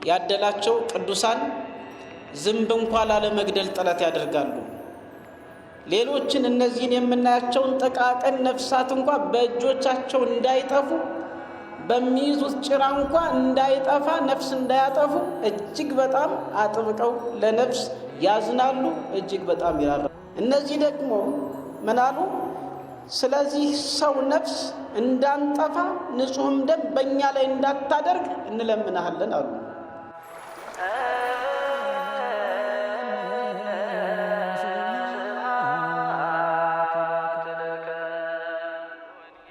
ያደላቸው ቅዱሳን ዝንብ እንኳን ላለመግደል ጥረት ያደርጋሉ። ሌሎችን እነዚህን የምናያቸውን ጥቃቅን ነፍሳት እንኳን በእጆቻቸው እንዳይጠፉ በሚይዙት ጭራ እንኳን እንዳይጠፋ ነፍስ እንዳያጠፉ እጅግ በጣም አጥብቀው ለነፍስ ያዝናሉ፣ እጅግ በጣም ይራራሉ። እነዚህ ደግሞ ምን አሉ? ስለዚህ ሰው ነፍስ እንዳንጠፋ ንጹሕም ደም በእኛ ላይ እንዳታደርግ እንለምናሃለን አሉ።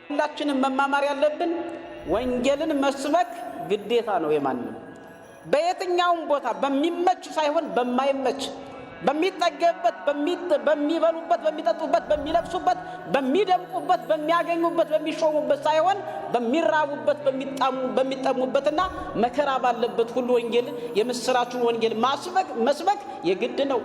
ሁላችንም መማማር ያለብን ወንጌልን መስበክ ግዴታ ነው። የማንም በየትኛውም ቦታ በሚመች ሳይሆን በማይመች፣ በሚጠገበት፣ በሚበሉበት፣ በሚጠጡበት፣ በሚለብሱበት፣ በሚደምቁበት፣ በሚያገኙበት፣ በሚሾሙበት ሳይሆን በሚራቡበት፣ በሚጠሙበትና መከራ ባለበት ሁሉ ወንጌልን የምስራቹን ወንጌል መስበክ የግድ ነው።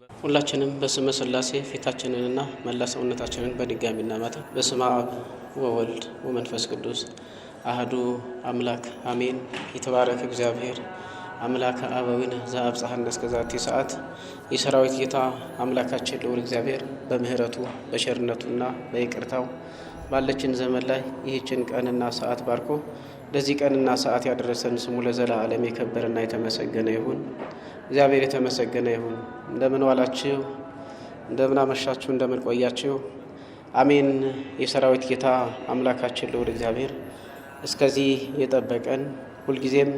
ሁላችንም በስመ ሥላሴ ፊታችንንና መላ ሰውነታችንን በድጋሚ እናማታ። በስመ አብ ወወልድ ወመንፈስ ቅዱስ አህዱ አምላክ አሜን። የተባረከ እግዚአብሔር አምላከ አበዊነ ዘአብጽሐነ እስከ ዛቲ ሰዓት። የሰራዊት ጌታ አምላካችን ልዑል እግዚአብሔር በምህረቱ በቸርነቱና በይቅርታው ባለችን ዘመን ላይ ይህችን ቀንና ሰዓት ባርኮ ለዚህ ቀንና ሰዓት ያደረሰን ስሙ ለዘላለም የከበረና የተመሰገነ ይሁን። እግዚአብሔር የተመሰገነ ይሁን። እንደምን ዋላችሁ? እንደምን አመሻችሁ? እንደምን ቆያችሁ? አሜን። የሰራዊት ጌታ አምላካችን ልዑል እግዚአብሔር እስከዚህ የጠበቀን ሁልጊዜም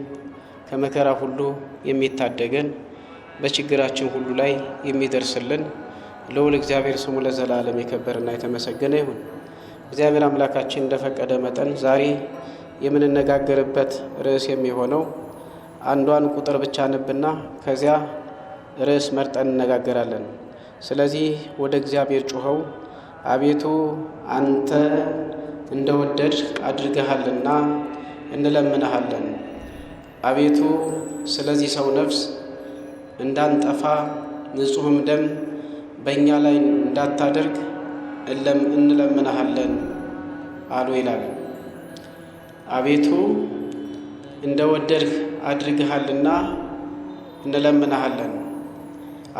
ከመከራ ሁሉ የሚታደገን በችግራችን ሁሉ ላይ የሚደርስልን ልዑል እግዚአብሔር ስሙ ለዘላለም የከበረና የተመሰገነ ይሁን። እግዚአብሔር አምላካችን እንደፈቀደ መጠን ዛሬ የምንነጋገርበት ርዕስ የሚሆነው አንዷን ቁጥር ብቻ ንብና ከዚያ ርዕስ መርጠን እንነጋገራለን። ስለዚህ ወደ እግዚአብሔር ጮኸው አቤቱ አንተ እንደወደድ አድርገሃልና እንለምንሃለን። አቤቱ ስለዚህ ሰው ነፍስ እንዳንጠፋ ንጹሕም ደም በእኛ ላይ እንዳታደርግ እንለምንሃለን አሉ ይላል። አቤቱ እንደወደድህ አድርገሃልና እንለምንሃለን።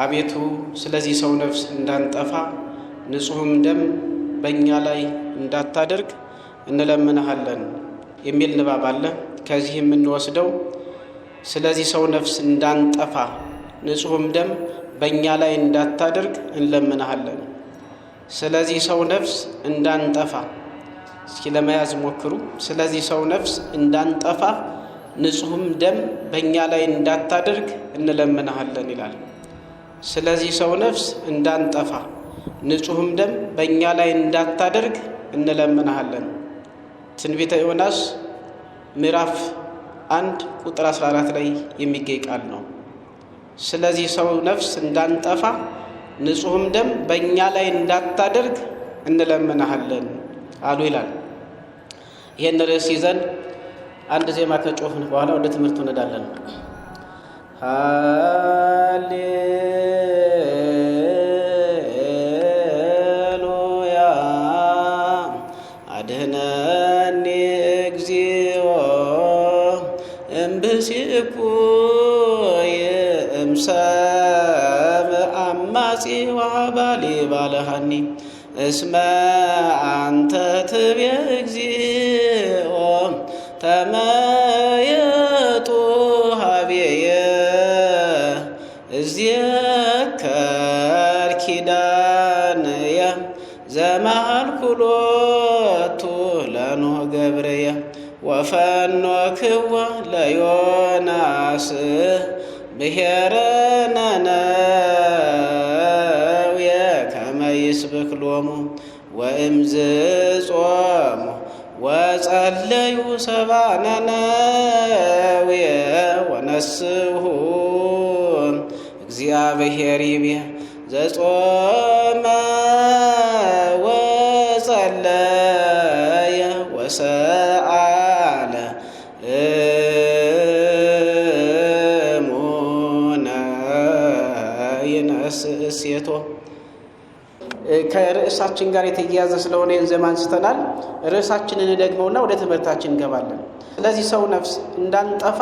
አቤቱ ስለዚህ ሰው ነፍስ እንዳንጠፋ ንጹሕም ደም በእኛ ላይ እንዳታደርግ እንለምንሃለን የሚል ንባብ አለ። ከዚህ የምንወስደው ስለዚህ ሰው ነፍስ እንዳንጠፋ ንጹሕም ደም በእኛ ላይ እንዳታደርግ እንለምንሃለን። ስለዚህ ሰው ነፍስ እንዳንጠፋ እስኪ ለመያዝ ሞክሩ። ስለዚህ ሰው ነፍስ እንዳንጠፋ ንጹሕም ደም በእኛ ላይ እንዳታደርግ እንለምንሃለን ይላል። ስለዚህ ሰው ነፍስ እንዳንጠፋ ንጹሕም ደም በእኛ ላይ እንዳታደርግ እንለምንሃለን። ትንቢተ ዮናስ ምዕራፍ 1 ቁጥር 14 ላይ የሚገኝ ቃል ነው። ስለዚህ ሰው ነፍስ እንዳንጠፋ ንጹሕም ደም በእኛ ላይ እንዳታደርግ እንለምንሃለን አሉ ይላል። ይህን ርዕስ ይዘን አንድ ዜማ ከጮህን በኋላ ወደ ትምህርቱ እንሄዳለን። ሃሌሉያ አድኅነኒ እግዚኦ እምብእሲኩየ እምሰብእ አማጺ ወአባሊ ባልሃኒ እስመ አንተ ትቤ እግዚኦ ተመየጡ ሀቤየ እዝየከር ኪዳንየ ዘመሃልኩሎቱ ለኖኅ ገብርየ ወፈኖክዋ ለዮናስ ብሔረ ነነውየ ከመ ይስብክ ሎሙ ወእምዝጾሙ ወጸለዩ ሰብአ ነነውየ ወነስሑ እግዚአብሔር ይቤ ዘጾመ ወጸለየ ወሰአለ እሙነ ይነስእ እሴቶ ከርዕሳችን ጋር የተያያዘ ስለሆነ የዘመን አንስተናል። ርዕሳችንን ደግመውና ወደ ትምህርታችን እንገባለን። ስለዚህ ሰው ነፍስ እንዳንጠፋ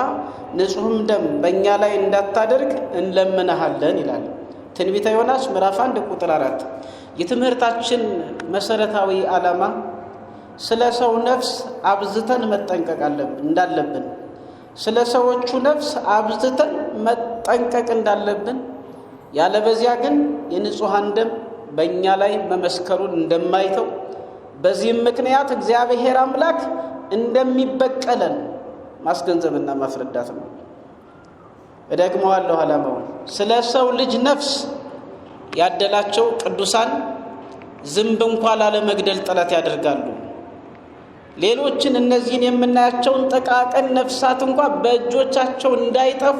ንጹሕም ደም በእኛ ላይ እንዳታደርግ እንለምንሃለን ይላል ትንቢተ ዮናስ ምዕራፍ 1 ቁጥር 4። የትምህርታችን መሰረታዊ ዓላማ ስለ ሰው ነፍስ አብዝተን መጠንቀቅ እንዳለብን፣ ስለ ሰዎቹ ነፍስ አብዝተን መጠንቀቅ እንዳለብን፣ ያለበዚያ ግን የንጹሐን ደም በእኛ ላይ መመስከሩን እንደማይተው፣ በዚህም ምክንያት እግዚአብሔር አምላክ እንደሚበቀለን ማስገንዘብና ማስረዳት ነው። እደግመዋለሁ ዓላማውን። ስለ ሰው ልጅ ነፍስ ያደላቸው ቅዱሳን ዝንብ እንኳን ላለመግደል ጥረት ያደርጋሉ። ሌሎችን እነዚህን የምናያቸውን ጥቃቅን ነፍሳት እንኳን በእጆቻቸው እንዳይጠፉ፣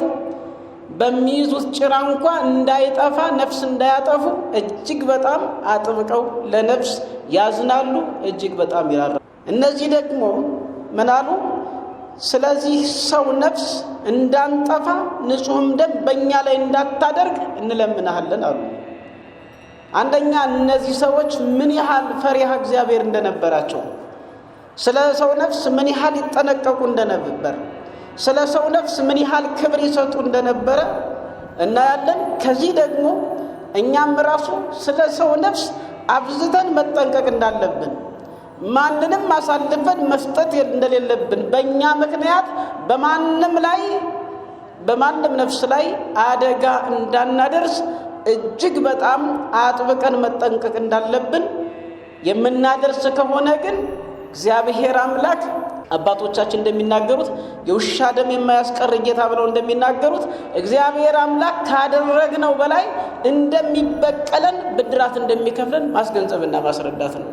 በሚይዙት ጭራ እንኳን እንዳይጠፋ፣ ነፍስ እንዳያጠፉ እጅግ በጣም አጥብቀው ለነፍስ ያዝናሉ፣ እጅግ በጣም ይራራሉ። እነዚህ ደግሞ ምን አሉ? ስለዚህ ሰው ነፍስ እንዳንጠፋ ንጹሕም ደም በእኛ ላይ እንዳታደርግ እንለምንሃለን አሉ። አንደኛ እነዚህ ሰዎች ምን ያህል ፈሪሃ እግዚአብሔር እንደነበራቸው፣ ስለ ሰው ነፍስ ምን ያህል ይጠነቀቁ እንደነበር፣ ስለ ሰው ነፍስ ምን ያህል ክብር ይሰጡ እንደነበረ እናያለን። ከዚህ ደግሞ እኛም ራሱ ስለ ሰው ነፍስ አብዝተን መጠንቀቅ እንዳለብን፣ ማንንም አሳልፈን መስጠት እንደሌለብን፣ በእኛ ምክንያት በማንም ነፍስ ላይ አደጋ እንዳናደርስ እጅግ በጣም አጥብቀን መጠንቀቅ እንዳለብን፣ የምናደርስ ከሆነ ግን እግዚአብሔር አምላክ አባቶቻችን እንደሚናገሩት የውሻ ደም የማያስቀር ጌታ ብለው እንደሚናገሩት እግዚአብሔር አምላክ ካደረግነው በላይ እንደሚበቀለን፣ ብድራት እንደሚከፍለን ማስገንዘብና ማስረዳት ነው።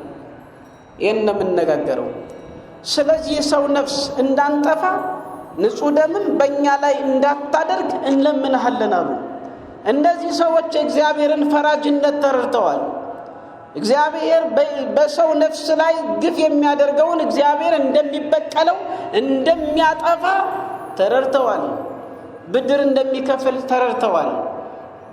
ይህን ነው የምንነጋገረው። ስለዚህ የሰው ነፍስ እንዳንጠፋ ንጹሕ ደምም በእኛ ላይ እንዳታደርግ እንለምንሃለን አሉ። እነዚህ ሰዎች የእግዚአብሔርን ፈራጅነት ተረድተዋል። እግዚአብሔር በሰው ነፍስ ላይ ግፍ የሚያደርገውን እግዚአብሔር እንደሚበቀለው፣ እንደሚያጠፋ ተረድተዋል። ብድር እንደሚከፍል ተረድተዋል።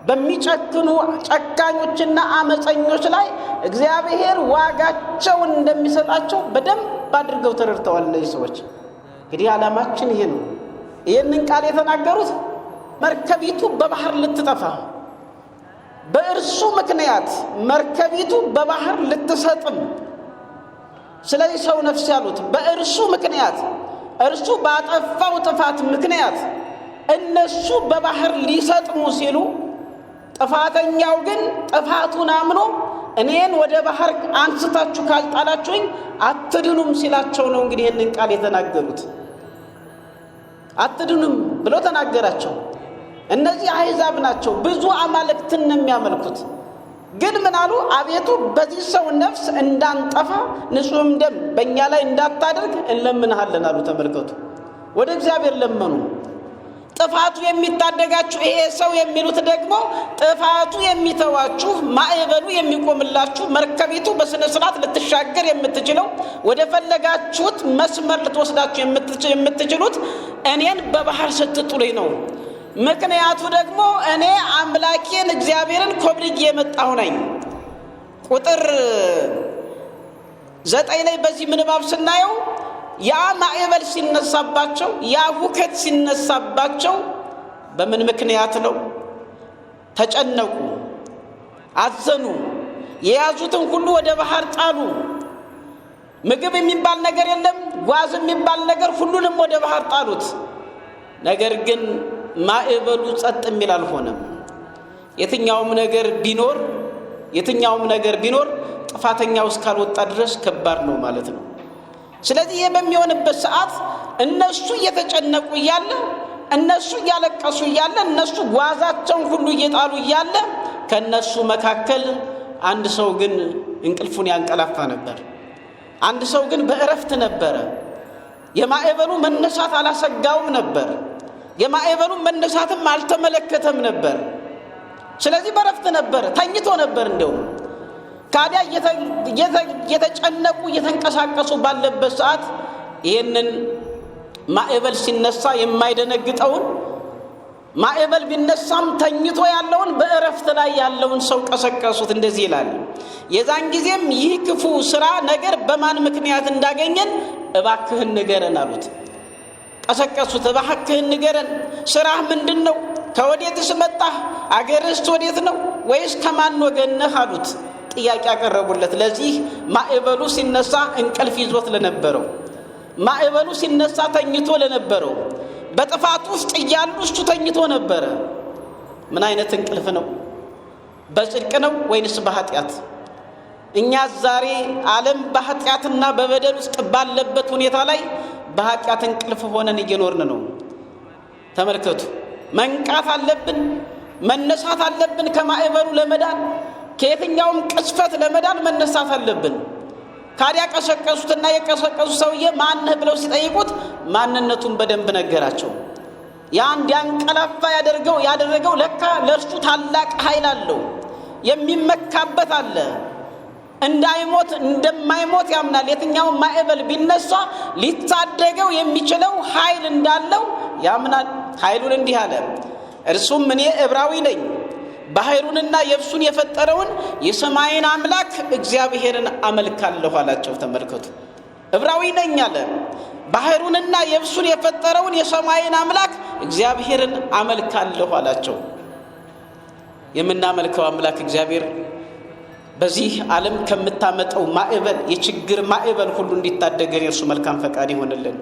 በሚጨክኑ ጨካኞችና አመፀኞች ላይ እግዚአብሔር ዋጋቸውን እንደሚሰጣቸው በደንብ አድርገው ተረድተዋል። እነዚህ ሰዎች እንግዲህ ዓላማችን ይሄ ነው። ይህንን ቃል የተናገሩት መርከቢቱ በባህር ልትጠፋ፣ በእርሱ ምክንያት መርከቢቱ በባህር ልትሰጥም፣ ስለዚህ ሰው ነፍስ ያሉት በእርሱ ምክንያት፣ እርሱ ባጠፋው ጥፋት ምክንያት እነሱ በባህር ሊሰጥሙ ሲሉ፣ ጥፋተኛው ግን ጥፋቱን አምኖ እኔን ወደ ባህር አንስታችሁ ካልጣላችሁኝ አትድኑም ሲላቸው ነው እንግዲህ ይህንን ቃል የተናገሩት። አትድኑም ብሎ ተናገራቸው። እነዚህ አሕዛብ ናቸው፣ ብዙ አማልክትን ነው የሚያመልኩት። ግን ምን አሉ? አቤቱ በዚህ ሰው ነፍስ እንዳንጠፋ ንጹሕም ደም በእኛ ላይ እንዳታደርግ እንለምንሃለን አሉ። ተመልከቱ፣ ወደ እግዚአብሔር ለመኑ። ጥፋቱ የሚታደጋችሁ ይሄ ሰው የሚሉት ደግሞ ጥፋቱ የሚተዋችሁ፣ ማዕበሉ የሚቆምላችሁ፣ መርከቢቱ በስነ ስርዓት ልትሻገር የምትችለው፣ ወደ ፈለጋችሁት መስመር ልትወስዳችሁ የምትችሉት እኔን በባህር ስትጥሉኝ ነው። ምክንያቱ ደግሞ እኔ አምላኬን እግዚአብሔርን ኮብልዬ የመጣሁ ነኝ። ቁጥር 9 ላይ በዚህ ምንባብ ስናየው ያ ማዕበል ሲነሳባቸው፣ ያ ሁከት ሲነሳባቸው በምን ምክንያት ነው? ተጨነቁ፣ አዘኑ፣ የያዙትን ሁሉ ወደ ባህር ጣሉ። ምግብ የሚባል ነገር የለም፣ ጓዝ የሚባል ነገር፣ ሁሉንም ወደ ባህር ጣሉት። ነገር ግን ማዕበሉ ጸጥ የሚል አልሆነም። የትኛውም ነገር ቢኖር ጥፋተኛው እስካልወጣ ድረስ ከባድ ነው ማለት ነው። ስለዚህ ይህ በሚሆንበት ሰዓት እነሱ እየተጨነቁ እያለ፣ እነሱ እያለቀሱ እያለ፣ እነሱ ጓዛቸውን ሁሉ እየጣሉ እያለ ከነሱ መካከል አንድ ሰው ግን እንቅልፉን ያንቀላፋ ነበር። አንድ ሰው ግን በእረፍት ነበረ። የማዕበሉ መነሳት አላሰጋውም ነበር። የማዕበሉ መነሳትም አልተመለከተም ነበር። ስለዚህ በእረፍት ነበር፣ ተኝቶ ነበር። እንደውም ታዲያ እየተጨነቁ እየተንቀሳቀሱ ባለበት ሰዓት ይህንን ማዕበል ሲነሳ የማይደነግጠውን ማዕበል ቢነሳም ተኝቶ ያለውን በእረፍት ላይ ያለውን ሰው ቀሰቀሱት። እንደዚህ ይላል፣ የዛን ጊዜም ይህ ክፉ ስራ ነገር በማን ምክንያት እንዳገኘን እባክህን ንገረን አሉት። ቀሰቀሱት። እባክህን ንገረን፣ ስራህ ምንድነው? ከወዴትስ መጣህ? አገርህስ ወዴት ነው? ወይስ ከማን ወገን ነህ አሉት። ጥያቄ ያቀረቡለት። ለዚህ ማዕበሉ ሲነሳ እንቅልፍ ይዞት ለነበረው፣ ማዕበሉ ሲነሳ ተኝቶ ለነበረው፣ በጥፋት ውስጥ እያሉ እሱ ተኝቶ ነበረ። ምን አይነት እንቅልፍ ነው? በጽድቅ ነው ወይንስ በኃጢአት? እኛ ዛሬ ዓለም በኃጢአትና በበደል ውስጥ ባለበት ሁኔታ ላይ በኃጢአት እንቅልፍ ሆነን እየኖርን ነው። ተመልከቱ። መንቃት አለብን፣ መነሳት አለብን። ከማዕበሉ ለመዳን ከየትኛውም ቅስፈት ለመዳን መነሳት አለብን። ካዲያ ቀሰቀሱትና የቀሰቀሱ ሰውዬ ማን ነህ ብለው ሲጠይቁት ማንነቱን በደንብ ነገራቸው። ያን ያንቀላፋ ያደረገው ለካ ለእርሱ ታላቅ ኃይል አለው፣ የሚመካበት አለ። እንዳይሞት እንደማይሞት ያምናል። የትኛው ማዕበል ቢነሳ ሊታደገው የሚችለው ኃይል እንዳለው ያምናል። ኃይሉን እንዲህ አለ፣ እርሱም እኔ ዕብራዊ ነኝ፣ ባህሩንና የብሱን የፈጠረውን የሰማይን አምላክ እግዚአብሔርን አመልካለሁ አላቸው። ተመልከቱ። ዕብራዊ ነኝ አለ፣ ባህሩንና የብሱን የፈጠረውን የሰማይን አምላክ እግዚአብሔርን አመልካለሁ አላቸው። የምናመልከው አምላክ እግዚአብሔር በዚህ ዓለም ከምታመጣው ማዕበል የችግር ማዕበል ሁሉ እንዲታደገን የእርሱ መልካም ፈቃድ ይሆንልን።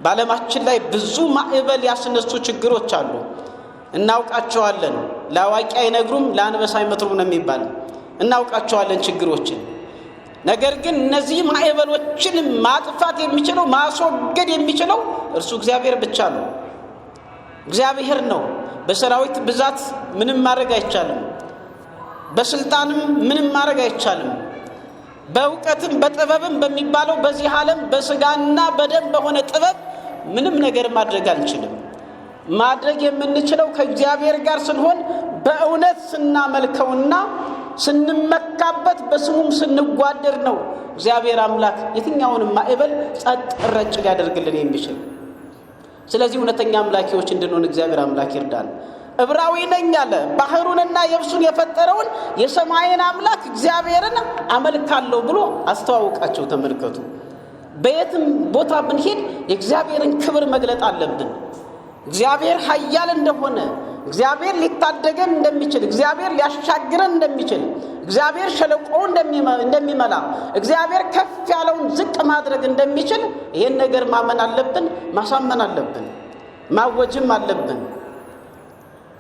በዓለማችን ላይ ብዙ ማዕበል ያስነሱ ችግሮች አሉ፣ እናውቃቸዋለን። ለአዋቂ አይነግሩም ለአንበሳ አይመትሩም ነው የሚባል። እናውቃቸዋለን ችግሮችን። ነገር ግን እነዚህ ማዕበሎችን ማጥፋት የሚችለው ማስወገድ የሚችለው እርሱ እግዚአብሔር ብቻ ነው። እግዚአብሔር ነው። በሰራዊት ብዛት ምንም ማድረግ አይቻልም። በስልጣንም ምንም ማድረግ አይቻልም። በእውቀትም በጥበብም በሚባለው በዚህ ዓለም በስጋና በደም በሆነ ጥበብ ምንም ነገር ማድረግ አንችልም። ማድረግ የምንችለው ከእግዚአብሔር ጋር ስንሆን በእውነት ስናመልከውና ስንመካበት በስሙም ስንጓደር ነው እግዚአብሔር አምላክ የትኛውንም ማዕበል ጸጥ ረጭ ሊያደርግልን የሚችል። ስለዚህ እውነተኛ አምላኪዎች እንድንሆን እግዚአብሔር አምላክ ይርዳን። ዕብራዊ ነኝ አለ፣ ባህሩንና የብሱን የፈጠረውን የሰማይን አምላክ እግዚአብሔርን አመልካለሁ ብሎ አስተዋውቃቸው። ተመልከቱ። በየትም ቦታ ብንሄድ የእግዚአብሔርን ክብር መግለጥ አለብን። እግዚአብሔር ኃያል እንደሆነ፣ እግዚአብሔር ሊታደገን እንደሚችል፣ እግዚአብሔር ሊያሻግረን እንደሚችል፣ እግዚአብሔር ሸለቆውን እንደሚመላ፣ እግዚአብሔር ከፍ ያለውን ዝቅ ማድረግ እንደሚችል ይሄን ነገር ማመን አለብን፣ ማሳመን አለብን፣ ማወጅም አለብን።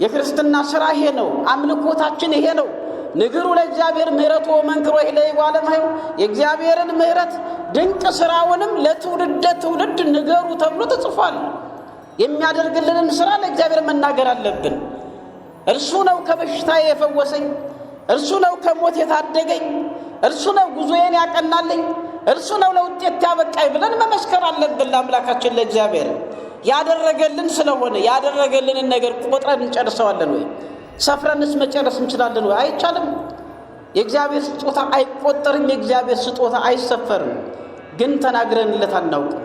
የክርስትና ሥራ ይሄ ነው። አምልኮታችን ይሄ ነው። ንግሩ ለእግዚአብሔር ምሕረቱ ወመንክሮ ኢለይሁ ዓለማየሁ። የእግዚአብሔርን ምሕረት ድንቅ ሥራውንም ለትውልደ ትውልድ ንገሩ ተብሎ ተጽፏል። የሚያደርግልንን ሥራ ለእግዚአብሔር መናገር አለብን። እርሱ ነው ከበሽታዬ የፈወሰኝ፣ እርሱ ነው ከሞት የታደገኝ፣ እርሱ ነው ጉዞዬን ያቀናልኝ፣ እርሱ ነው ለውጤት ያበቃኝ ብለን መመስከር አለብን ለአምላካችን ለእግዚአብሔር። ያደረገልን ስለሆነ ያደረገልንን ነገር ቆጥረን እንጨርሰዋለን ወይ? ሰፍረንስ መጨረስ እንችላለን ወይ? አይቻልም። የእግዚአብሔር ስጦታ አይቆጠርም፣ የእግዚአብሔር ስጦታ አይሰፈርም። ግን ተናግረንለት አናውቅም።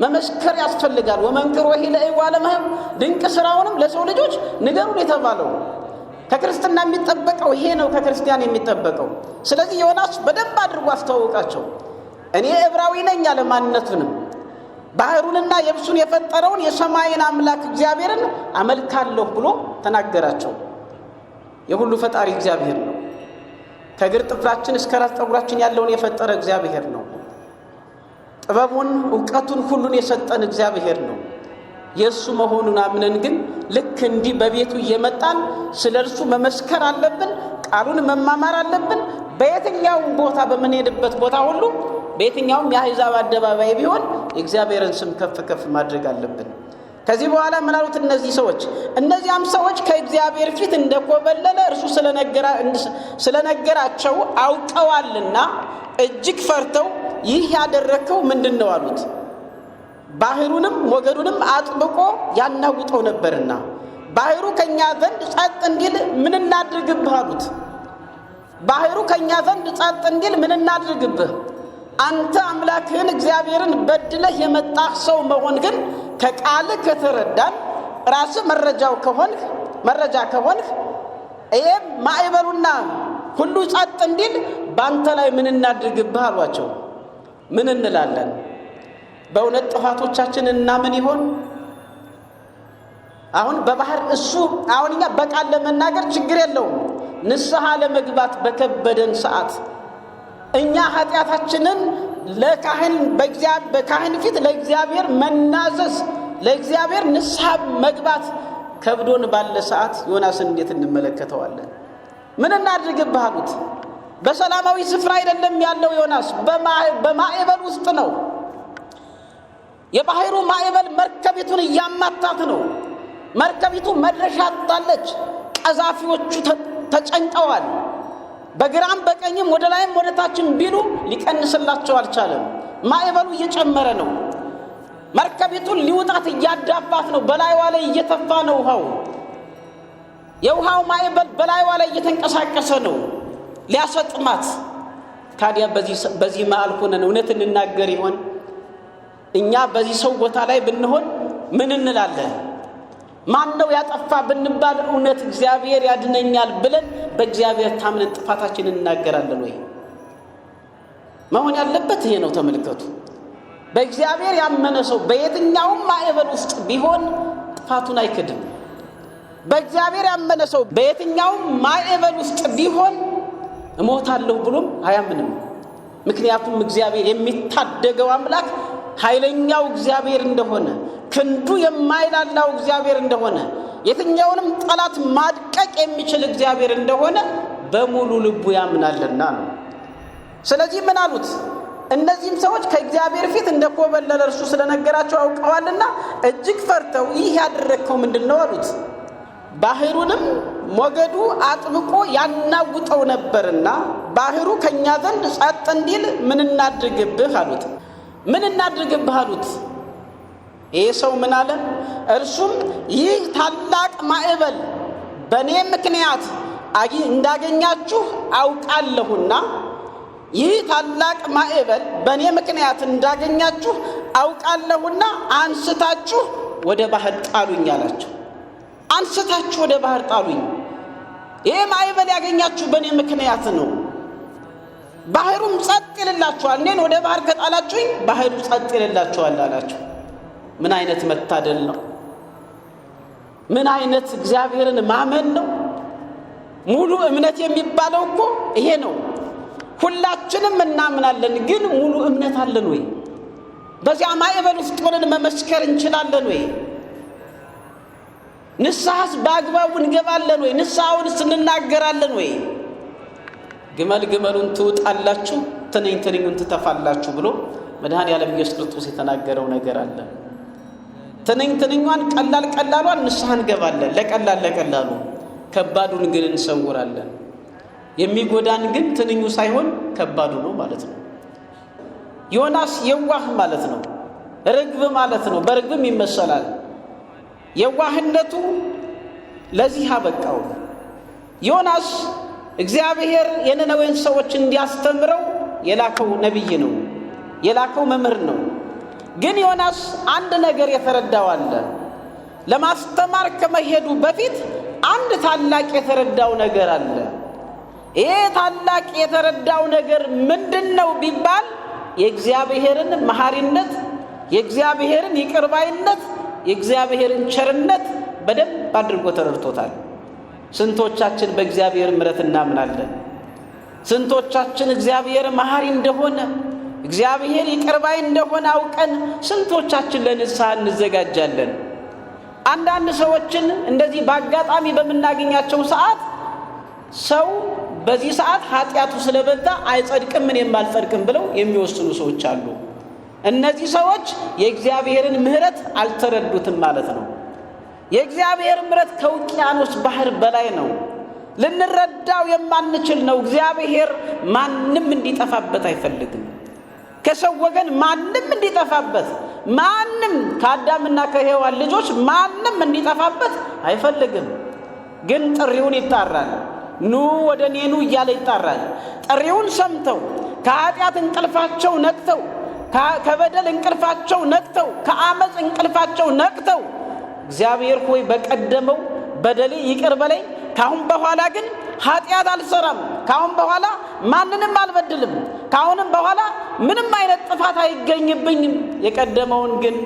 መመስከር ያስፈልጋል። ወመንክሮ ኢለይሁ ዓለማየሁ። ድንቅ ሥራውንም ለሰው ልጆች ንገሩን የተባለው ከክርስትና የሚጠበቀው ይሄ ነው፣ ከክርስቲያን የሚጠበቀው። ስለዚህ ዮናስ በደንብ አድርጎ አስተዋወቃቸው። እኔ ዕብራዊ ነኝ አለ ማንነቱንም። ባህሩንና የብሱን የፈጠረውን የሰማይን አምላክ እግዚአብሔርን አመልካለሁ ብሎ ተናገራቸው። የሁሉ ፈጣሪ እግዚአብሔር ነው። ከእግር ጥፍራችን እስከ ራስ ጠጉራችን ያለውን የፈጠረ እግዚአብሔር ነው። ጥበቡን ዕውቀቱን ሁሉን የሰጠን እግዚአብሔር ነው። የእሱ መሆኑን አምነን ግን ልክ እንዲህ በቤቱ እየመጣን ስለ እርሱ መመስከር አለብን። ቃሉን መማማር አለብን። በየትኛውም ቦታ በምንሄድበት ቦታ ሁሉ በየትኛውም የአሕዛብ አደባባይ ቢሆን የእግዚአብሔርን ስም ከፍ ከፍ ማድረግ አለብን። ከዚህ በኋላ ምን አሉት እነዚህ ሰዎች? እነዚያም ሰዎች ከእግዚአብሔር ፊት እንደኮበለለ እርሱ ስለነገራቸው አውቀዋልና እጅግ ፈርተው ይህ ያደረከው ምንድን ነው አሉት። ባህሩንም ሞገዱንም አጥብቆ ያናውጠው ነበርና ባህሩ ከኛ ዘንድ ጸጥ እንዲል ምን እናድርግብህ አሉት። ባህሩ ከኛ ዘንድ ጸጥ እንዲል ምን እናድርግብህ? አንተ አምላክህን እግዚአብሔርን በድለህ የመጣህ ሰው መሆን ግን ከቃልህ ከተረዳን ራስ መረጃ ከሆንክ ይሄ ማዕበሉና ሁሉ ጸጥ እንዲል ባንተ ላይ ምን እናድርግብህ አሏቸው። ምን እንላለን? በእውነት ጥፋቶቻችንን እና ምን ይሆን አሁን በባህር እሱ አሁን እኛ በቃል ለመናገር ችግር የለውም። ንስሐ ለመግባት በከበደን ሰዓት እኛ ኃጢአታችንን በካህን ፊት ለእግዚአብሔር መናዘዝ ለእግዚአብሔር ንስሐ መግባት ከብዶን ባለ ሰዓት ዮናስን እንዴት እንመለከተዋለን? ምን እናድርግብህ አሉት። በሰላማዊ ስፍራ አይደለም ያለው ዮናስ፣ በማዕበል ውስጥ ነው። የባህሩ ማዕበል መርከቢቱን እያማታት ነው። መርከቢቱ መድረሻ አጣለች። ቀዛፊዎቹ ተጨንቀዋል። በግራም በቀኝም ወደ ላይም ወደ ታችም ቢሉ ሊቀንስላቸው አልቻለም። ማዕበሉ እየጨመረ ነው። መርከቢቱን ሊውጣት እያዳፋት ነው። በላይዋ ላይ እየተፋ ነው ውሃው። የውሃው ማዕበል በላይዋ ላይ እየተንቀሳቀሰ ነው ሊያሰጥማት። ታዲያ በዚህ መሃል ሆነን እውነት እንናገር ይሆን? እኛ በዚህ ሰው ቦታ ላይ ብንሆን ምን እንላለን? ማን ነው ያጠፋ ብንባል እውነት እግዚአብሔር ያድነኛል ብለን በእግዚአብሔር ታምነን ጥፋታችንን እናገራለን ወይ? መሆን ያለበት ይሄ ነው። ተመልከቱ። በእግዚአብሔር ያመነ ሰው በየትኛውም ማዕበል ውስጥ ቢሆን ጥፋቱን አይክድም። በእግዚአብሔር ያመነ ሰው በየትኛውም ማዕበል ውስጥ ቢሆን እሞታለሁ ብሎም አያምንም። ምክንያቱም እግዚአብሔር የሚታደገው አምላክ ኃይለኛው እግዚአብሔር እንደሆነ፣ ክንዱ የማይላላው እግዚአብሔር እንደሆነ፣ የትኛውንም ጠላት ማድቀቅ የሚችል እግዚአብሔር እንደሆነ በሙሉ ልቡ ያምናልና ነው። ስለዚህ ምን አሉት? እነዚህም ሰዎች ከእግዚአብሔር ፊት እንደኮበለለ እርሱ ስለነገራቸው አውቀዋልና እጅግ ፈርተው ይህ ያደረግከው ምንድነው አሉት። ባህሩንም ሞገዱ አጥብቆ ያናውጠው ነበርና ባህሩ ከኛ ዘንድ ጸጥ እንዲል ምን እናድርግብህ አሉት። ምን እናድርግብህ አሉት። ይሄ ሰው ምን አለ? እርሱም ይህ ታላቅ ማዕበል በእኔ ምክንያት እንዳገኛችሁ አውቃለሁና ይህ ታላቅ ማዕበል በእኔ ምክንያት እንዳገኛችሁ አውቃለሁና አንስታችሁ ወደ ባህር ጣሉኝ አላቸው። አንስታችሁ ወደ ባህር ጣሉኝ። ይህ ማዕበል ያገኛችሁ በእኔ ምክንያት ነው። ባህሩም ጸጥ ይልላችኋል። እኔን ወደ ባህር ከጣላችሁኝ ባህሩ ጸጥ ይልላችኋል አላቸው። ምን አይነት መታደል ነው! ምን አይነት እግዚአብሔርን ማመን ነው! ሙሉ እምነት የሚባለው እኮ ይሄ ነው። ሁላችንም እናምናለን፣ ግን ሙሉ እምነት አለን ወይ? በዚያ ማዕበል ውስጥ ሆነን መመስከር እንችላለን ወይ? ንስሐስ በአግባቡ እንገባለን ወይ? ንስሐውንስ እንናገራለን ወይ? ግመሉን ትውጣላችሁ፣ ትንኙን ትተፋላችሁ ብሎ መድኃኔዓለም ኢየሱስ ክርስቶስ የተናገረው ነገር አለ። ትንኟን ቀላሏን ንስሐ እንገባለን፣ ለቀላሉ ከባዱን ግን እንሰውራለን። የሚጎዳን ግን ትንኙ ሳይሆን ከባዱ ነው ማለት ነው። ዮናስ የዋህ ማለት ነው፣ ርግብ ማለት ነው። በርግብም ይመሰላል። የዋህነቱ ለዚህ አበቃው። ዮናስ እግዚአብሔር የነነዌን ሰዎች እንዲያስተምረው የላከው ነቢይ ነው፣ የላከው መምህር ነው። ግን ዮናስ አንድ ነገር የተረዳው አለ። ለማስተማር ከመሄዱ በፊት አንድ ታላቅ የተረዳው ነገር አለ። ይሄ ታላቅ የተረዳው ነገር ምንድነው ቢባል የእግዚአብሔርን መሐሪነት፣ የእግዚአብሔርን ይቅርባይነት፣ የእግዚአብሔርን ቸርነት በደንብ አድርጎ ተረድቶታል። ስንቶቻችን በእግዚአብሔር ምሕረት እናምናለን? ስንቶቻችን እግዚአብሔር መሐሪ እንደሆነ እግዚአብሔር ይቅርባይ እንደሆነ አውቀን ስንቶቻችን ለንስሐ እንዘጋጃለን? አንዳንድ ሰዎችን እንደዚህ በአጋጣሚ በምናገኛቸው ሰዓት ሰው በዚህ ሰዓት ኃጢአቱ ስለበዛ አይጸድቅም እኔም አልጸድቅም ብለው የሚወስኑ ሰዎች አሉ። እነዚህ ሰዎች የእግዚአብሔርን ምሕረት አልተረዱትም ማለት ነው። የእግዚአብሔር ምሕረት ከውቅያኖስ ባህር በላይ ነው። ልንረዳው የማንችል ነው። እግዚአብሔር ማንም እንዲጠፋበት አይፈልግም። ከሰው ወገን ማንም እንዲጠፋበት፣ ማንም ከአዳምና ከሔዋን ልጆች ማንም እንዲጠፋበት አይፈልግም። ግን ጥሪውን ይጣራል። ኑ ወደ እኔ ኑ እያለ ይጣራል። ጥሪውን ሰምተው ከኃጢአት እንቅልፋቸው ነቅተው፣ ከበደል እንቅልፋቸው ነቅተው፣ ከአመፅ እንቅልፋቸው ነቅተው እግዚአብሔር ሆይ በቀደመው በደሌ ይቅር በለኝ፣ ካሁን በኋላ ግን ኃጢአት አልሰራም፣ ካሁን በኋላ ማንንም አልበድልም፣ ካሁንም በኋላ ምንም አይነት ጥፋት አይገኝብኝም፣ የቀደመውን ግን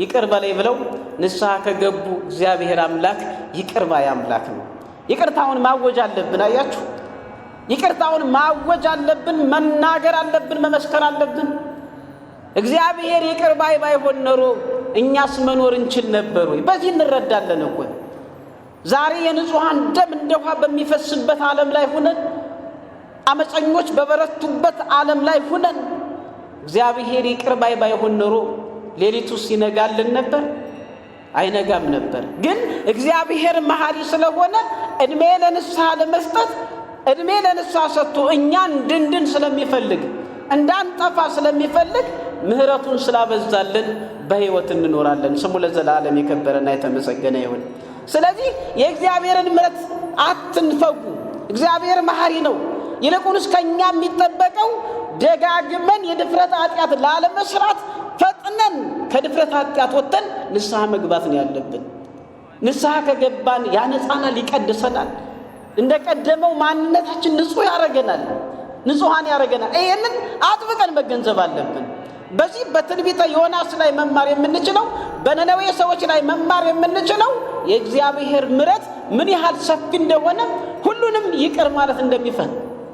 ይቅር በለኝ ብለው ንስሐ ከገቡ እግዚአብሔር አምላክ ይቅር ባይ አምላክ ነው። ይቅርታውን ማወጅ አለብን። አያችሁ፣ ይቅርታውን ማወጅ አለብን፣ መናገር አለብን፣ መመስከር አለብን። እግዚአብሔር ይቅር ባይ ባይሆን ኖሮ እኛስ መኖር እንችል ነበር ወይ? በዚህ እንረዳለን እኮ። ዛሬ የንጹሃን ደም እንደ ውሃ በሚፈስበት ዓለም ላይ ሆነን፣ አመፀኞች በበረቱበት ዓለም ላይ ሆነን እግዚአብሔር ይቅር ባይ ባይሆን ኖሮ ሌሊቱስ ይነጋልን ነበር? አይነጋም ነበር። ግን እግዚአብሔር መሐሪ ስለሆነ እድሜ ለንስሐ ለመስጠት እድሜ ለንስሐ ሰጥቶ እኛን እንድንድን ስለሚፈልግ እንዳንጠፋ ስለሚፈልግ ምህረቱን ስላበዛልን በሕይወት እንኖራለን። ስሙ ለዘላለም የከበረና የተመሰገነ ይሁን። ስለዚህ የእግዚአብሔርን ምህረት አትንፈጉ። እግዚአብሔር መሐሪ ነው። ይልቁንስ ከኛ የሚጠበቀው ደጋግመን የድፍረት ኃጢአት ላለመስራት ፈጥነን ከድፍረት ኃጢአት ወጥተን ንስሐ መግባት ነው ያለብን። ንስሐ ከገባን ያነጻናል፣ ይቀድሰናል። እንደቀደመው ማንነታችን ንጹህ ያረገናል፣ ንጹሃን ያረገናል። ይሄንን አጥብቀን መገንዘብ አለብን። በዚህ በትንቢተ ዮናስ ላይ መማር የምንችለው፣ በነነዌ ሰዎች ላይ መማር የምንችለው የእግዚአብሔር ምሕረት ምን ያህል ሰፊ እንደሆነ ሁሉንም ይቅር ማለት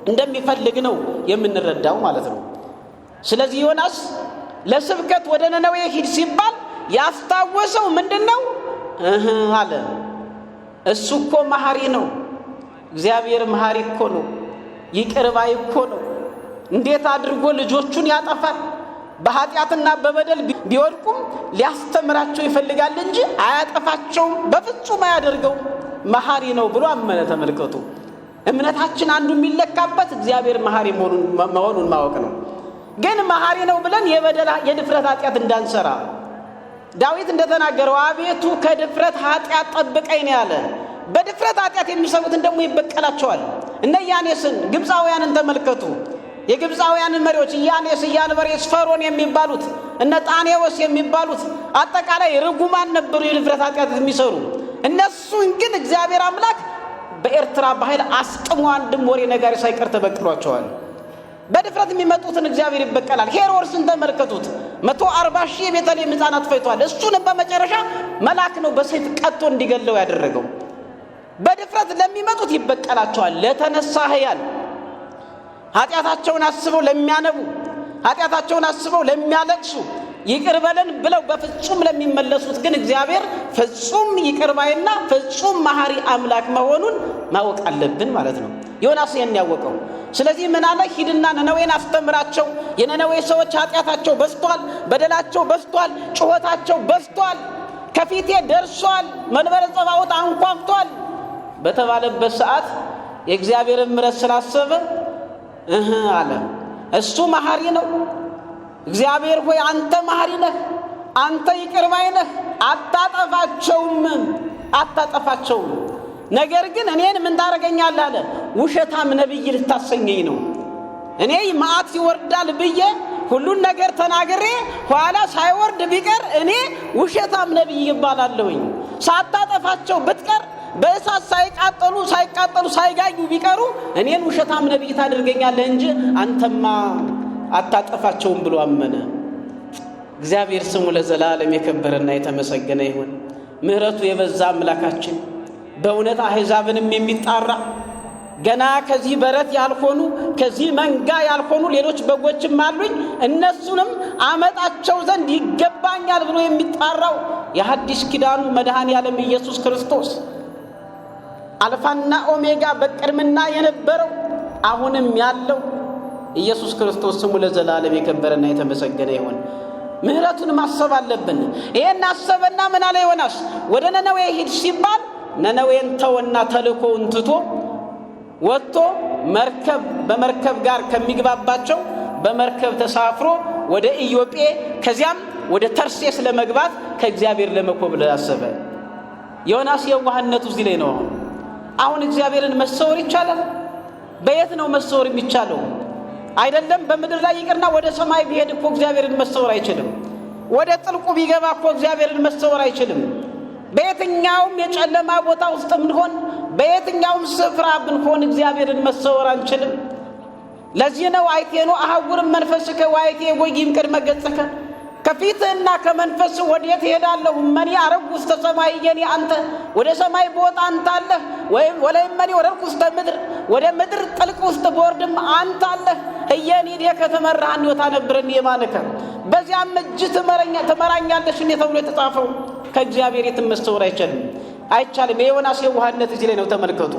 እንደሚፈልግ ነው የምንረዳው ማለት ነው። ስለዚህ ዮናስ ለስብከት ወደ ነነዌ ሂድ ሲባል ያስታወሰው ምንድነው? አለ እሱ እኮ መሐሪ ነው። እግዚአብሔር መሐሪ እኮ ነው፣ ይቅር ባይ እኮ ነው። እንዴት አድርጎ ልጆቹን ያጠፋል? በኃጢአትና በበደል ቢወድቁም ሊያስተምራቸው ይፈልጋል እንጂ አያጠፋቸውም፣ በፍጹም አያደርገውም። መሐሪ ነው ብሎ አመነ። ተመልከቱ፣ እምነታችን አንዱ የሚለካበት እግዚአብሔር መሐሪ መሆኑን ማወቅ ነው። ግን መሐሪ ነው ብለን የድፍረት ኃጢአት እንዳንሰራ ዳዊት እንደተናገረው አቤቱ ከድፍረት ኃጢአት ጠብቀኝ ነው ያለ። በድፍረት ኃጢአት የሚሰሩትን ደግሞ ይበቀላቸዋል። እነ ያኔስን ግብፃውያንን ተመልከቱ። የግብፃውያንን መሪዎች ያኔስ፣ ያንበሬስ፣ ፈሮን የሚባሉት እነ ጣኔዎስ የሚባሉት አጠቃላይ ርጉማን ነበሩ፣ የድፍረት ኃጢአት የሚሰሩ። እነሱን ግን እግዚአብሔር አምላክ በኤርትራ ባህል አስጥሞ አንድም ወሬ ነጋሪ ሳይቀር ተበቅሏቸዋል። በድፍረት የሚመጡትን እግዚአብሔር ይበቀላል። ሄሮድስን ተመልከቱት፣ 140,000 የቤተልሔም ሕፃናት ፈይቷል። እሱንም በመጨረሻ መልአክ ነው በሰይፍ ቀጥቶ እንዲገለው ያደረገው። በድፍረት ለሚመጡት ይበቀላቸዋል። ለተነሳ ሕያል ኃጢአታቸውን አስበው ለሚያነቡ፣ ኃጢአታቸውን አስበው ለሚያለቅሱ፣ ይቅር በለን ብለው በፍጹም ለሚመለሱት ግን እግዚአብሔር ፍጹም ይቅር ባይና ፍጹም መሐሪ አምላክ መሆኑን ማወቅ አለብን ማለት ነው። ዮናስ ያን ያወቀው። ስለዚህ ምን አለ? ሂድና ነነዌን አስተምራቸው። የነነዌ ሰዎች ኃጢአታቸው በዝቷል፣ በደላቸው በዝቷል፣ ጩኸታቸው በዝቷል፣ ከፊቴ ደርሷል፣ መንበረ ጸባዖት አንኳኩቷል በተባለበት ሰዓት የእግዚአብሔርን ምሕረት ስላሰበ አለ እሱ መሐሪ ነው። እግዚአብሔር ሆይ አንተ መሐሪ ነህ፣ አንተ ይቅር ባይ ነህ፣ አታጠፋቸውም። ነገር ግን እኔን ምን ታረገኛለህ አለ? ውሸታም ነብይ ልታሰኘኝ ነው። እኔ መዓት ይወርዳል ብዬ ሁሉን ነገር ተናግሬ ኋላ ሳይወርድ ቢቀር እኔ ውሸታም ነብይ ይባላለሁኝ። ሳታጠፋቸው ብትቀር በእሳት ሳይቃጠሉ ሳይጋዩ ቢቀሩ እኔን ውሸታም ነብይ ታደርገኛለህ እንጂ አንተማ አታጠፋቸውም ብሎ አመነ። እግዚአብሔር ስሙ ለዘላለም የከበረና የተመሰገነ ይሁን። ምሕረቱ የበዛ አምላካችን በእውነት አሕዛብንም የሚጣራ ገና ከዚህ በረት ያልሆኑ ከዚህ መንጋ ያልሆኑ ሌሎች በጎችም አሉኝ እነሱንም አመጣቸው ዘንድ ይገባኛል ብሎ የሚጣራው የሐዲስ ኪዳኑ መድኃኔ ዓለም ኢየሱስ ክርስቶስ አልፋና ኦሜጋ በቅድምና የነበረው አሁንም ያለው ኢየሱስ ክርስቶስ ስሙ ለዘላለም የከበረና የተመሰገነ ይሁን። ምሕረቱን ማሰብ አለብን። ይሄን አሰበና ምን አለ ዮናስ? ወደ ነነዌ ሂድ ሲባል ነነዌን ተወና ተልኮውን ትቶ ወጥቶ በመርከብ ጋር ከሚግባባቸው በመርከብ ተሳፍሮ ወደ ኢዮጴ ከዚያም ወደ ተርሴስ ለመግባት ከእግዚአብሔር ለመኮብለል አሰበ። ዮናስ የዋህነቱ እዚህ ላይ ነው። አሁን እግዚአብሔርን መሰወር ይቻላል? በየት ነው መሰወር የሚቻለው? አይደለም በምድር ላይ ይቅርና ወደ ሰማይ ቢሄድ እኮ እግዚአብሔርን መሰወር አይችልም። ወደ ጥልቁ ቢገባ እኮ እግዚአብሔርን መሰወር አይችልም። በየትኛውም የጨለማ ቦታ ውስጥ ብንሆን በየትኛውም ስፍራ ብንሆን እግዚአብሔርን መሰወር አንችልም። ለዚህ ነው አይቴኑ አሐውር መንፈስከ ወአይቴ ወይም ቅድመ ገጽከ ከፊትና ከመንፈስ ወዴት ሄዳለሁ? መኒ አረግ ውስጥ ሰማይ የኔ አንተ ወደ ሰማይ ቦታ አንተ አለ ወለም መኒ ወረድኩ ውስጥ ምድር ወደ ምድር ጥልቅ ውስጥ ቦርድም አንተ አለ እየኔ ከተመራን ይወታ ነበርን የማነከ በዚያም እጅ ተመራኛለሽ ተብሎ የተጻፈው ከእግዚአብሔር የተመሰወር አይቻልም። የዮናስ የዋህነት እዚህ ላይ ነው ተመልከቱ።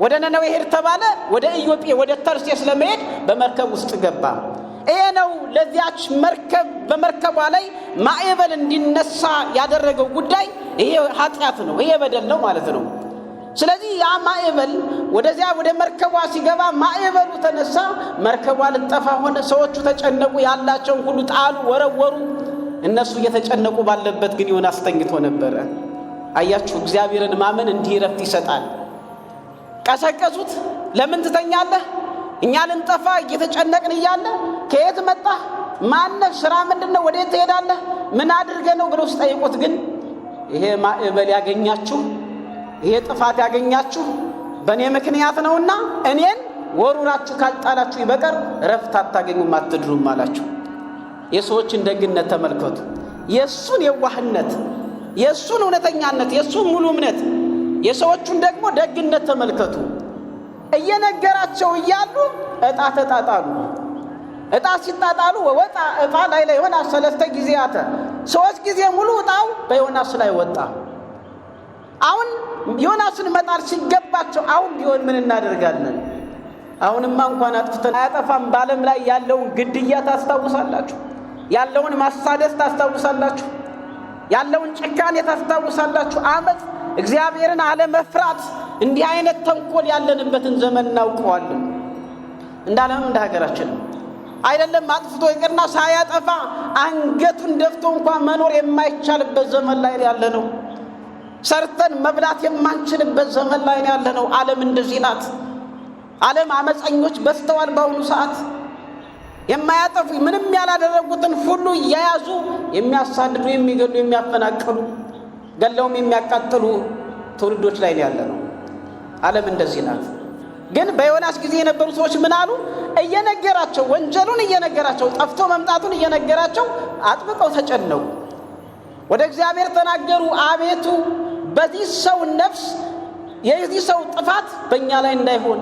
ወደ ነነዌ ሄድ ተባለ። ወደ ኢዮጴ ወደ ተርሴስ ለመሄድ በመርከብ ውስጥ ገባ። ይሄ ነው ለዚያች መርከብ በመርከቧ ላይ ማዕበል እንዲነሳ ያደረገው ጉዳይ። ይሄ ኃጢአት ነው፣ ይሄ በደል ነው ማለት ነው። ስለዚህ ያ ማዕበል ወደዚያ ወደ መርከቧ ሲገባ ማዕበሉ ተነሳ፣ መርከቧ ልጠፋ ሆነ። ሰዎቹ ተጨነቁ፣ ያላቸውን ሁሉ ጣሉ፣ ወረወሩ። እነሱ እየተጨነቁ ባለበት ግን ዮናስ ተኝቶ ነበረ። አያችሁ፣ እግዚአብሔርን ማመን እንዲህ ረፍት ይሰጣል። ቀሰቀሱት። ለምን ትተኛለህ? እኛ ልንጠፋ እየተጨነቅን እያለ ከየት መጣህ? ማነህ? ስራ ምንድነው? ወዴት ትሄዳለህ? ምን አድርገህ ነው ብለው ሲጠይቁት ግን ይሄ ማዕበል ያገኛችሁ፣ ይሄ ጥፋት ያገኛችሁ በእኔ ምክንያት ነውና እኔን ወሩራችሁ ካልጣላችሁ በቀር ረፍት አታገኙም፣ አትድሩም አላቸው። የሰዎችን ደግነት ተመልከቱ። የሱን የዋህነት፣ የሱን እውነተኛነት፣ የሱን ሙሉ እምነት፣ የሰዎቹን ደግሞ ደግነት ተመልከቱ። እየነገራቸው እያሉ ዕጣ ተጣጣሉ። ዕጣ ሲጣጣሉ ወጣ ዕጣ ላይ ዮናስ 3 ጊዜያት 3 ጊዜ ሙሉ ዕጣው በዮናስ ላይ ወጣ። አሁን ዮናስን መጣር ሲገባቸው አሁን ቢሆን ምን እናደርጋለን? አሁንማ እንኳን አጥፍተን አያጠፋም። በዓለም ላይ ያለውን ግድያ ታስታውሳላችሁ፣ ያለውን ማሳደስ ታስታውሳላችሁ፣ ያለውን ጭካኔ ታስታውሳላችሁ። አመጽ፣ እግዚአብሔርን አለመፍራት፣ እንዲህ አይነት ተንኮል ያለንበትን ዘመን እናውቀዋለን። እንዳለም እንደ ሀገራችን አይደለም አጥፍቶ ይቅርና ሳያጠፋ አንገቱን ደፍቶ እንኳን መኖር የማይቻልበት ዘመን ላይ ያለነው። ሰርተን መብላት የማንችልበት ዘመን ላይ ያለነው። ዓለም እንደዚህ ናት። ዓለም አመፀኞች በስተዋል። በአሁኑ ሰዓት የማያጠፉ ምንም ያላደረጉትን ሁሉ እየያዙ የሚያሳድዱ፣ የሚገሉ፣ የሚያፈናቅሉ፣ ገለውም የሚያቃጥሉ ትውልዶች ላይ ያለነው። ዓለም እንደዚህ ናት። ግን በዮናስ ጊዜ የነበሩ ሰዎች ምን አሉ? እየነገራቸው ወንጀሉን እየነገራቸው ጠፍቶ መምጣቱን እየነገራቸው አጥብቀው ተጨነቁ። ወደ እግዚአብሔር ተናገሩ። አቤቱ በዚህ ሰው ነፍስ የዚህ ሰው ጥፋት በእኛ ላይ እንዳይሆን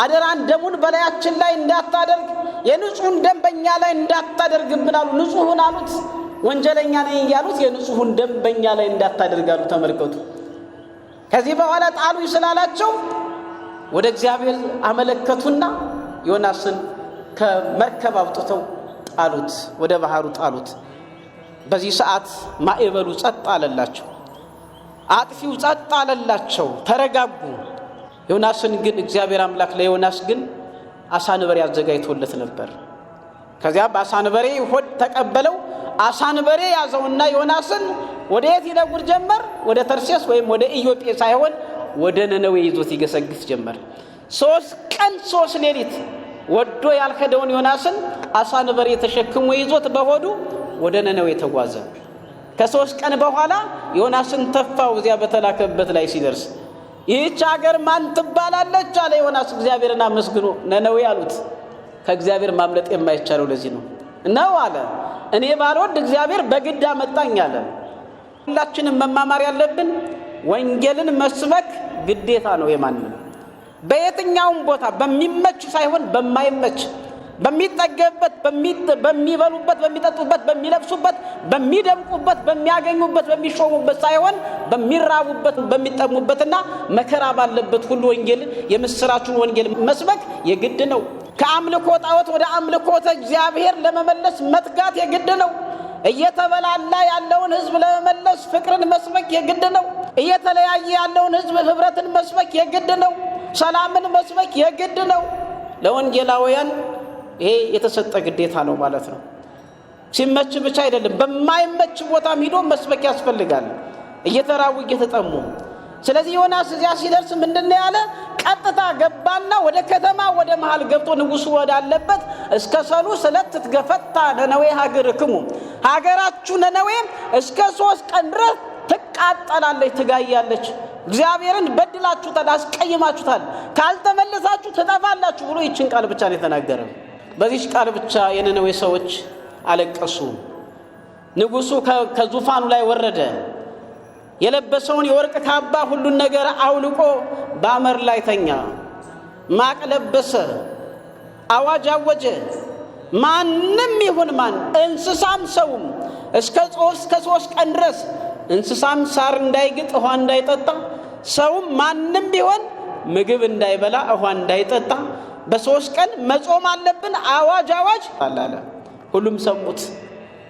አደራን ደሙን በላያችን ላይ እንዳታደርግ፣ የንጹህን ደም በእኛ ላይ እንዳታደርግብን አሉ። ንጹህን አሉት፣ ወንጀለኛ ነኝ ያሉት የንጹህን ደም በእኛ ላይ እንዳታደርጋሉ። ተመልከቱ። ከዚህ በኋላ ጣሉ ስላላቸው ወደ እግዚአብሔር አመለከቱና ዮናስን ከመርከብ አውጥተው ጣሉት፣ ወደ ባህሩ ጣሉት። በዚህ ሰዓት ማዕበሉ ጸጥ አለላቸው፣ አጥፊው ጸጥ አለላቸው፣ ተረጋጉ። ዮናስን ግን እግዚአብሔር አምላክ ለዮናስ ግን አሳንበሬ አዘጋጅቶለት ነበር። ከዚያ በአሳንበሬ ሆድ ተቀበለው። አሳንበሬ ያዘውና ዮናስን ወዴት ይነጉር ጀመር? ወደ ተርሴስ ወይም ወደ ኢዮጴ ሳይሆን ወደ ነነዌ ይዞት ይገሰግስ ጀመር። 3 ቀን 3 ሌሊት ወዶ ያልከደውን ዮናስን አሳንበሬ ተሸክሞ ይዞት በሆዱ ወደ ነነዌ ተጓዘ። ከ3 ቀን በኋላ ዮናስን ተፋው። እዚያ በተላከበት ላይ ሲደርስ ይህች ሀገር ማን ትባላለች አለ ዮናስ እግዚአብሔርን አመስግኖ። ነነዌ አሉት። ከእግዚአብሔር ማምለጥ የማይቻለው ለዚህ ነው አለ። እኔ ባልወድ እግዚአብሔር በግድ አመጣኝ አለ። ሁላችንም መማማር ያለብን ወንጌልን መስበክ ግዴታ ነው። የማንም በየትኛውም ቦታ በሚመች ሳይሆን በማይመች፣ በሚጠገበት፣ በሚበሉበት፣ በሚጠጡበት፣ በሚለብሱበት፣ በሚደምቁበት፣ በሚያገኙበት፣ በሚሾሙበት ሳይሆን በሚራቡበት፣ በሚጠሙበትና መከራ ባለበት ሁሉ ወንጌልን የምስራቹን ወንጌል መስበክ የግድ ነው። ከአምልኮ ጣዖት ወደ አምልኮተ እግዚአብሔር ለመመለስ መትጋት የግድ ነው። እየተበላላ ያለውን ሕዝብ ለመመለስ ፍቅርን መስበክ የግድ ነው። እየተለያየ ያለውን ሕዝብ ህብረትን መስበክ የግድ ነው። ሰላምን መስበክ የግድ ነው። ለወንጌላውያን ይሄ የተሰጠ ግዴታ ነው ማለት ነው። ሲመች ብቻ አይደለም፣ በማይመች ቦታም ሄዶ መስበክ ያስፈልጋል፣ እየተራቡ እየተጠሙ። ስለዚህ ዮናስ እዚያ ሲደርስ ምንድነው ያለ? ቀጥታ ገባና ወደ ከተማ ወደ መሃል ገብቶ ንጉሱ ወዳለበት እስከ ሰሉስ ዕለት ትትገፈታ ነነዌ ሀገርክሙ፣ ሀገራችሁ ነነዌ እስከ 3 ቀን ድረስ ትቃጠላለች ትጋያለች እግዚአብሔርን በድላችሁታል አስቀይማችሁታል ካልተመለሳችሁ ትጠፋላችሁ ብሎ ይችን ቃል ብቻ ነው የተናገረው በዚህ ቃል ብቻ የነነዌ ሰዎች አለቀሱ ንጉሱ ከዙፋኑ ላይ ወረደ የለበሰውን የወርቅ ካባ ሁሉን ነገር አውልቆ በአመር ላይ ተኛ ማቅ ለበሰ አዋጅ አወጀ ማንንም ይሁን ማን እንስሳም ሰውም እስከ 3 ቀን ድረስ እንስሳም ሳር እንዳይግጥ ውሃ እንዳይጠጣ ሰውም ማንንም ቢሆን ምግብ እንዳይበላ ውሃ እንዳይጠጣ በ3 ቀን መጾም አለብን አዋጅ አላለ ሁሉም ሰሙት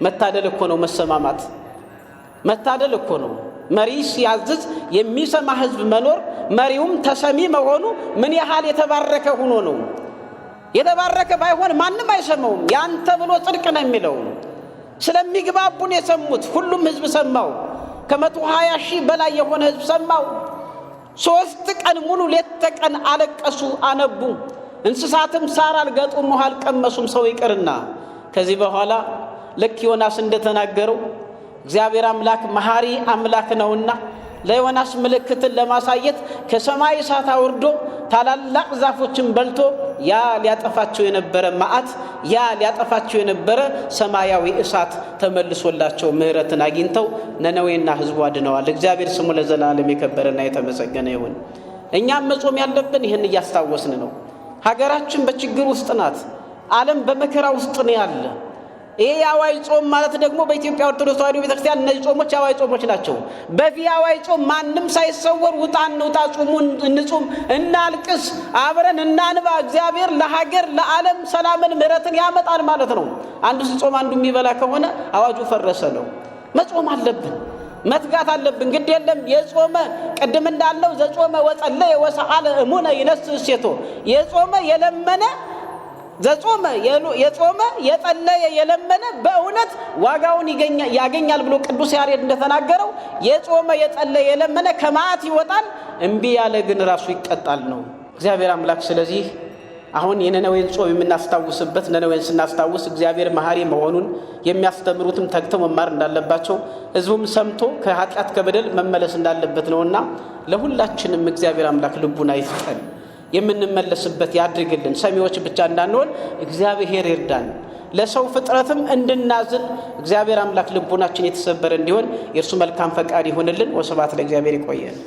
መታደል እኮ ነው መሰማማት መታደል እኮ ነው መሪ ሲያዝዝ የሚሰማ ህዝብ መኖር መሪውም ተሰሚ መሆኑ ምን ያህል የተባረከ ሆኖ ነው የተባረከ ባይሆን ማንንም አይሰማውም ያንተ ብሎ ጽድቅ ነው የሚለው ስለሚግባቡን የሰሙት ሁሉም ህዝብ ሰማው ከ120,000 በላይ የሆነ ህዝብ ሰማው 3 ቀን ሙሉ ሌት ቀን አለቀሱ አነቡ እንስሳትም ሳር አልገጡም ውሃ አልቀመሱም ሰው ይቅርና ከዚህ በኋላ ልክ ዮናስ እንደተናገረው እግዚአብሔር አምላክ መሐሪ አምላክ ነውና ለዮናስ ምልክትን ለማሳየት ከሰማይ እሳት አውርዶ ታላላቅ ዛፎችን በልቶ ያ ሊያጠፋቸው የነበረ መዓት ያ ሊያጠፋቸው የነበረ ሰማያዊ እሳት ተመልሶላቸው ምህረትን አግኝተው ነነዌና ህዝቡ አድነዋል እግዚአብሔር ስሙ ለዘላለም የከበረና የተመሰገነ ይሁን እኛም መጾም ያለብን ይህን እያስታወስን ነው ሀገራችን በችግር ውስጥ ናት ዓለም በመከራ ውስጥ ነው ያለ ይሄ ያዋይ ጾም ማለት ደግሞ በኢትዮጵያ ኦርቶዶክስ ተዋሕዶ ቤተክርስቲያን እነዚህ ጾሞች ያዋይ ጾሞች ናቸው በዚህ ያዋይ ጾም ማንንም ሳይሰወር ውጣ ጾሙን እንጹም እናልቅስ አብረን እናንባ እግዚአብሔር ለሀገር ለዓለም ሰላምን ምህረትን ያመጣል ማለት ነው አንዱ ሲጾም አንዱ የሚበላ ከሆነ አዋጁ ፈረሰ ነው መጾም አለብን መትጋት አለብን ግድ የለም የጾመ ቀደም እንዳለው ዘጾመ ወጸለየ ወሰአለ እሙነ ይነስሴቶ የጾመ የለመነ የጾመ የጸለየ የለመነ በእውነት ዋጋውን ያገኛል ብሎ ቅዱስ ያሬድ እንደተናገረው የጾመ የጸለየ የለመነ ከመዓት ይወጣል እምቢ ያለ ግን ራሱ ይቀጣል ነው እግዚአብሔር አምላክ ስለዚህ አሁን የነነዌን ጾም የምናስታውስበት ነነዌን ስናስታውስ እግዚአብሔር መሐሪ መሆኑን የሚያስተምሩትም ተግተው መማር እንዳለባቸው ህዝቡም ሰምቶ ከኃጢአት ከበደል መመለስ እንዳለበት ነውና ለሁላችንም እግዚአብሔር አምላክ ልቡና ይስጠን የምንመለስበት ያድርግልን ሰሚዎች ብቻ እንዳንሆን እግዚአብሔር ይርዳን ለሰው ፍጥረትም እንድናዝን እግዚአብሔር አምላክ ልቡናችን የተሰበረ እንዲሆን የእርሱ መልካም ፈቃድ ይሁንልን ወስብሐት ለእግዚአብሔር ይቆየን